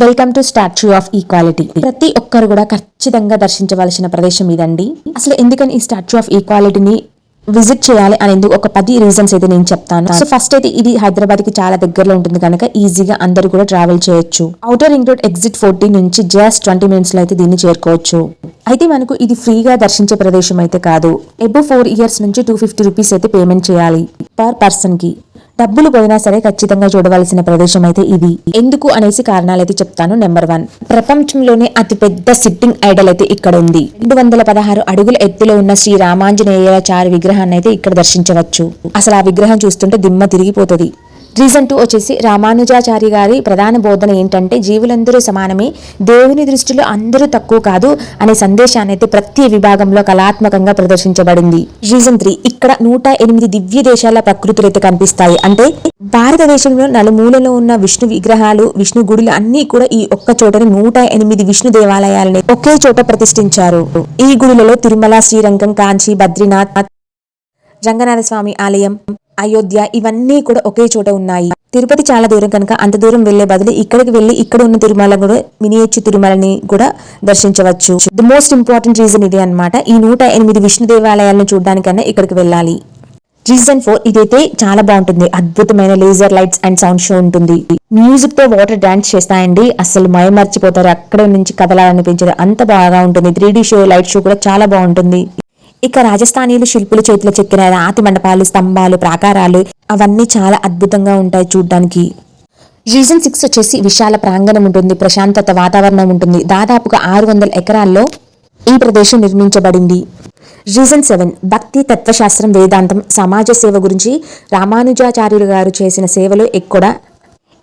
Welcome to statue of equality. ప్రతి ఒక్కరు కూడా ఖచ్చితంగా దర్శించవలసిన ప్రదేశం ఇదండి. అసలు ఎందుకని ఈ స్టాచ్యూ ఆఫ్ ఈక్వాలిటీని విజిట్ చేయాలి అనేది ఒక 10 రీజన్స్ అయితే నేను చెప్తాను. సో ఫస్ట్ అయితే ఇది హైదరాబాద్ కి చాలా దగ్గరలో ఉంటుంది కనుక ఈజీగా అందరూ కూడా ట్రావెల్ చేయొచ్చు. ఔటర్ రింగ్ రోడ్ ఎగ్జిట్ 14 నుంచి జస్ట్ 20 మినిట్స్ లో అయితే దీన్ని చేరుకోవచ్చు. అయితే మనకు ఇది ఫ్రీగా దర్శించే ప్రదేశం అయితే కాదు. ఎబో 4 ఇయర్స్ నుంచి 250 రూపీస్ అయితే పేమెంట్ చేయాలి పర్ పర్సన్ కి. డబ్బులు పోయినా సరే ఖచ్చితంగా చూడవలసిన ప్రదేశం అయితే ఇది. ఎందుకు అనేసి కారణాలు అయితే చెప్తాను. నెంబర్ 1, ప్రపంచంలోనే అతిపెద్ద సిట్టింగ్ ఐడల్ అయితే ఇక్కడ ఉంది. 216 అడుగుల ఎత్తులో ఉన్న శ్రీ రామాంజనేయాచారి విగ్రహాన్ని అయితే ఇక్కడ దర్శించవచ్చు. అసలు ఆ విగ్రహం చూస్తుంటే దిమ్మ తిరిగిపోతుంది. రీజన్ 2 వచ్చేసి రామానుజాచారి గారి ప్రధాన బోధన ఏంటంటే జీవులందరూ సమానమే, దేవుని దృష్టిలో అందరూ తక్కువ కాదు అనే సందేశాన్ని అయితే ప్రతి విభాగంలో కళాత్మకంగా ప్రదర్శించబడింది. రీజన్ 3, ఇక్కడ 108 దివ్య దేశాల ప్రకృతులు అయితే కనిపిస్తాయి. అంటే భారతదేశంలో నలుమూలలో ఉన్న విష్ణు విగ్రహాలు, విష్ణు గుడులు అన్ని కూడా ఈ ఒక్క చోటని 108 విష్ణు దేవాలయాలని ఒకే చోట ప్రతిష్ఠించారు. ఈ గుడులలో తిరుమల, శ్రీరంగం, కాంచి, బద్రీనాథ్, రంగనాథ స్వామి ఆలయం, అయోధ్య ఇవన్నీ కూడా ఒకే చోట ఉన్నాయి. తిరుపతి చాలా దూరం కనుక అంత దూరం వెళ్లే బదులు ఇక్కడికి వెళ్లి ఇక్కడ ఉన్న తిరుమల కూడా మినియేచర్ తిరుమలని కూడా దర్శించవచ్చు. ది మోస్ట్ ఇంపార్టెంట్ రీజన్ ఇదే అన్నమాట. ఈ 108 విష్ణు దేవాలయాలను చూడడానికన్నా ఇక్కడికి వెళ్ళాలి. రీజన్ 4, ఇదైతే చాలా బాగుంటుంది. అద్భుతమైన laser lights and sound show ఉంటుంది. మ్యూజిక్ తో వాటర్ డాన్స్ చేస్తాయండి. అసలు మయమర్చిపోతారు, అక్కడ నుంచి కదలాలనిపించదు, అంత బాగా ఉంటుంది. 3D షో, లైట్ షో కూడా చాలా బాగుంటుంది. ఇక రాజస్థానీలు శిల్పుల చేతిలో చెక్కిన రాతి మండపాలు, స్తంభాలు, ప్రాకారాలు అవన్నీ చాలా అద్భుతంగా ఉంటాయి చూడ్డానికి. రీజన్ 6 వచ్చేసి విశాల ప్రాంగణం ఉంటుంది, ప్రశాంతత వాతావరణం ఉంటుంది. దాదాపుగా 600 ఎకరాల్లో ఈ ప్రదేశం నిర్మించబడింది. రీజన్ 7, భక్తి, తత్వశాస్త్రం, వేదాంతం, సమాజ సేవ గురించి రామానుజాచార్యులు గారు చేసిన సేవలు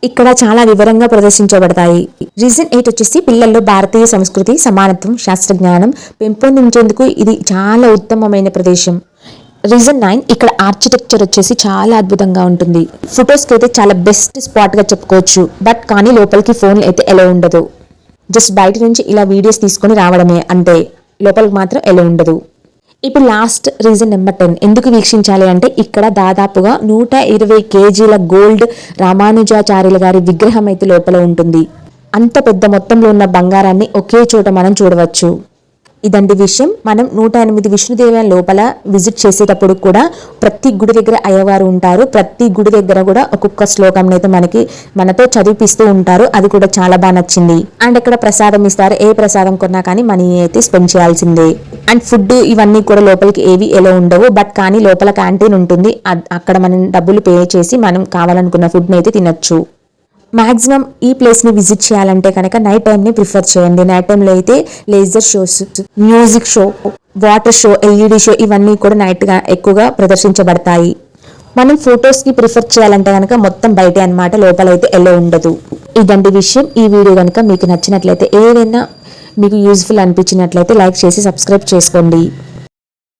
ఇక్కడ చాలా వివరంగా ప్రదర్శించబడతాయి. రీజన్ 8 వచ్చేసి పిల్లల్లో భారతీయ సంస్కృతి, సమానత్వం, శాస్త్రజ్ఞానం పెంపొందించేందుకు ఇది చాలా ఉత్తమమైన ప్రదేశం. రీజన్ 9, ఇక్కడ ఆర్కిటెక్చర్ వచ్చేసి చాలా అద్భుతంగా ఉంటుంది. ఫొటోస్కి అయితే చాలా బెస్ట్ స్పాట్ గా చెప్పుకోవచ్చు. బట్ కానీ లోపలికి ఫోన్లు అయితే ఎలా ఉండదు. జస్ట్ బయట నుంచి ఇలా వీడియోస్ తీసుకొని రావడమే, అంటే లోపలికి మాత్రం ఎలా ఉండదు. ఇప్పుడు లాస్ట్ రీజన్ నెంబర్ 10, ఎందుకు వీక్షించాలి అంటే ఇక్కడ దాదాపుగా 120 కేజీల గోల్డ్ రామానుజాచార్యుల గారి విగ్రహం అయితే లోపల ఉంటుంది. అంత పెద్ద మొత్తంలో ఉన్న బంగారాన్ని ఒకే చోట మనం చూడవచ్చు. ఇదండి విషయం. మనం 108 విష్ణుదేవాలయం లోపల విజిట్ చేసేటప్పుడు కూడా ప్రతి గుడి దగ్గర అయ్యవారు ఉంటారు. ప్రతి గుడి దగ్గర కూడా ఒక్కొక్క శ్లోకం అయితే మనతో చదివిపిస్తూ ఉంటారు. అది కూడా చాలా బాగా నచ్చింది. అండ్ ఇక్కడ ప్రసాదం ఇస్తారు. ఏ ప్రసాదం కొన్నా కానీ మనీ అయితే స్పెండ్ చేయాల్సిందే. అండ్ ఫుడ్ ఇవన్నీ కూడా లోపలికి ఏవి ఎలా ఉండవు. బట్ కానీ లోపల క్యాంటీన్ ఉంటుంది. అక్కడ మనం డబ్బులు పే చేసి మనం కావాలనుకున్న ఫుడ్ని అయితే తినొచ్చు. మాక్సిమం ఈ ప్లేస్ ని విజిట్ చేయాలంటే కనుక నైట్ టైం ని ప్రిఫర్ చేయండి. నైట్ టైంలో అయితే laser shows, music show, water show, LED show ఇవన్నీ కూడా నైట్ గా ఎక్కువగా ప్రదర్శించబడతాయి. మనం ఫొటోస్ కి ప్రిఫర్ చేయాలంటే కనుక మొత్తం బయటే అన్నమాట, లోపలైతే ఎలా ఉండదు. ఇదండి విషయం. ఈ వీడియో కనుక మీకు నచ్చినట్లయితే, ఏదైనా మీకు యూజ్ఫుల్ అనిపించినట్లయితే లైక్ చేసి సబ్స్క్రైబ్ చేసుకోండి.